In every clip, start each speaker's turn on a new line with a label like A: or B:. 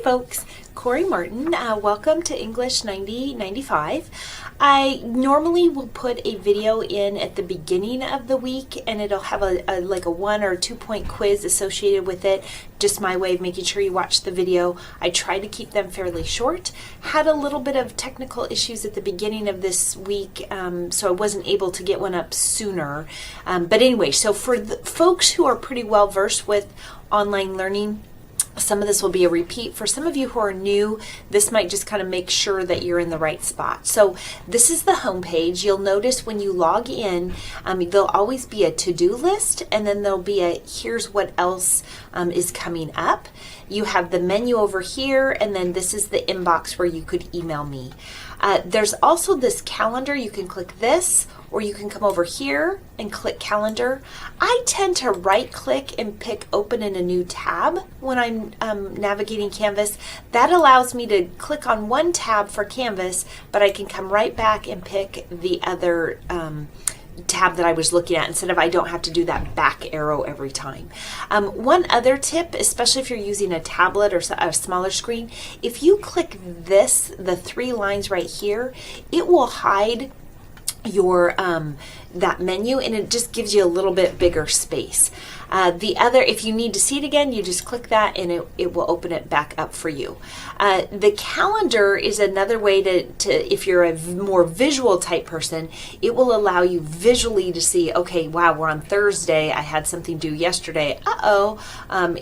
A: folks, Corey Martin. Welcome to English 9095. I normally will put a video in at the beginning of the week, and it'll have a 1 or 2 point quiz associated with it. Just my way of making sure you watch the video. I try to keep them fairly short. Had a little bit of technical issues at the beginning of this week, so I wasn't able to get one up sooner. But anyway, so for the folks who are pretty well versed with online learning, some of this will be a repeat. For some of you who are new, this might just kind of make sure that you're in the right spot. So this is the home page. You'll notice when you log in, there'll always be a to-do list, and then there'll be a here's what else is coming up. You have the menu over here, and then this is the inbox where you could email me. There's also this calendar. You can click this, or you can come over here and click calendar. I tend to right click and pick open in a new tab when I'm navigating Canvas. That allows me to click on one tab for Canvas, but I can come right back and pick the other tab that I was looking at instead of I don't have to do that back arrow every time. One other tip, especially if you're using a tablet or a smaller screen, if you click this, the 3 lines right here, it will hide your that menu, and it just gives you a little bit bigger space. The other, if you need to see it again, you just click that and it will open it back up for you. The calendar is another way to if you're a more visual type person, it will allow you visually to see, okay, wow, we're on Thursday, I had something due yesterday,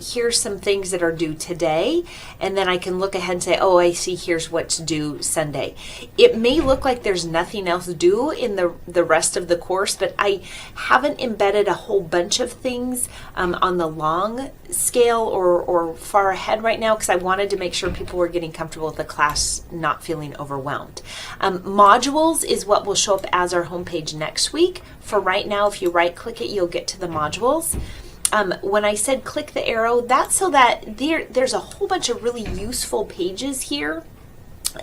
A: here's some things that are due today, and then I can look ahead and say, oh, I see, here's what's due Sunday. It may look like there's nothing else due in the rest of the course, but I haven't embedded a whole bunch of things on the long scale or far ahead right now, because I wanted to make sure people were getting comfortable with the class, not feeling overwhelmed. Modules is what will show up as our homepage next week. For right now, if you right click it, you'll get to the modules. When I said click the arrow, that's so that there's a whole bunch of really useful pages here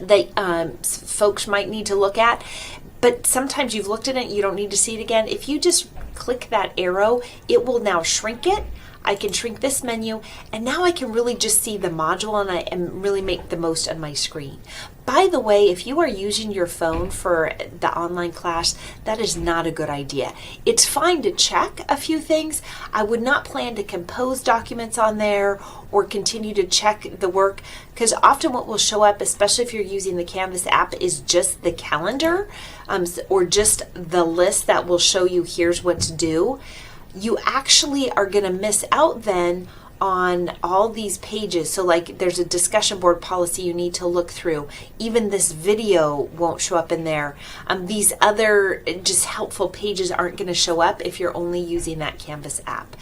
A: that folks might need to look at. But sometimes you've looked at it, you don't need to see it again. If you just click that arrow, it will now shrink it. I can shrink this menu, and now I can really just see the module and really make the most of my screen. By the way, if you are using your phone for the online class, that is not a good idea. It's fine to check a few things. I would not plan to compose documents on there or continue to check the work, because often what will show up, especially if you're using the Canvas app, is just the calendar or just the list that will show you here's what's due. You actually are going to miss out then on all these pages. So like there's a discussion board policy you need to look through. Even this video won't show up in there. These other just helpful pages aren't going to show up if you're only using that Canvas app.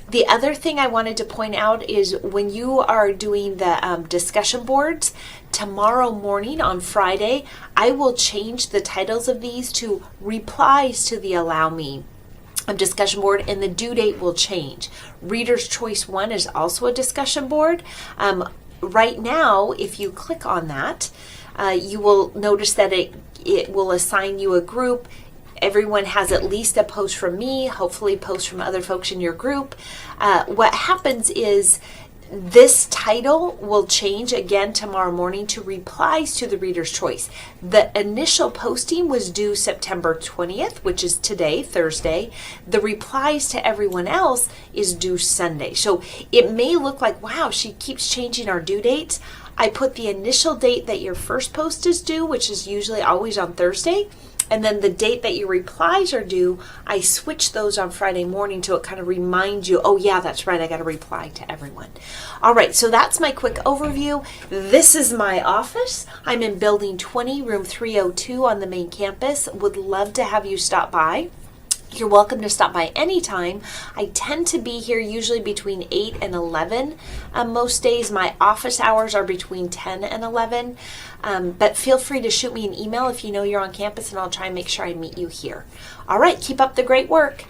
A: The other thing I wanted to point out is when you are doing the discussion boards, tomorrow morning on Friday, I will change the titles of these to replies to the Allow Me discussion board, and the due date will change. Reader's Choice 1 is also a discussion board. Right now, if you click on that, you will notice that it will assign you a group. Everyone has at least a post from me, hopefully posts from other folks in your group. What happens is this title will change again tomorrow morning to replies to the Reader's Choice. The initial posting was due September 20th, which is today, Thursday. The replies to everyone else is due Sunday. So it may look like, wow, she keeps changing our due dates. I put the initial date that your first post is due, which is usually always on Thursday. And then the date that your replies are due, I switch those on Friday morning to it kind of reminds you, oh yeah, that's right, I got to reply to everyone. All right, so that's my quick overview. This is my office. I'm in Building 20, Room 302 on the main campus. Would love to have you stop by. You're welcome to stop by anytime. I tend to be here usually between 8 and 11. Most days my office hours are between 10 and 11. But feel free to shoot me an email if you know you're on campus, and I'll try and make sure I meet you here. All right, keep up the great work.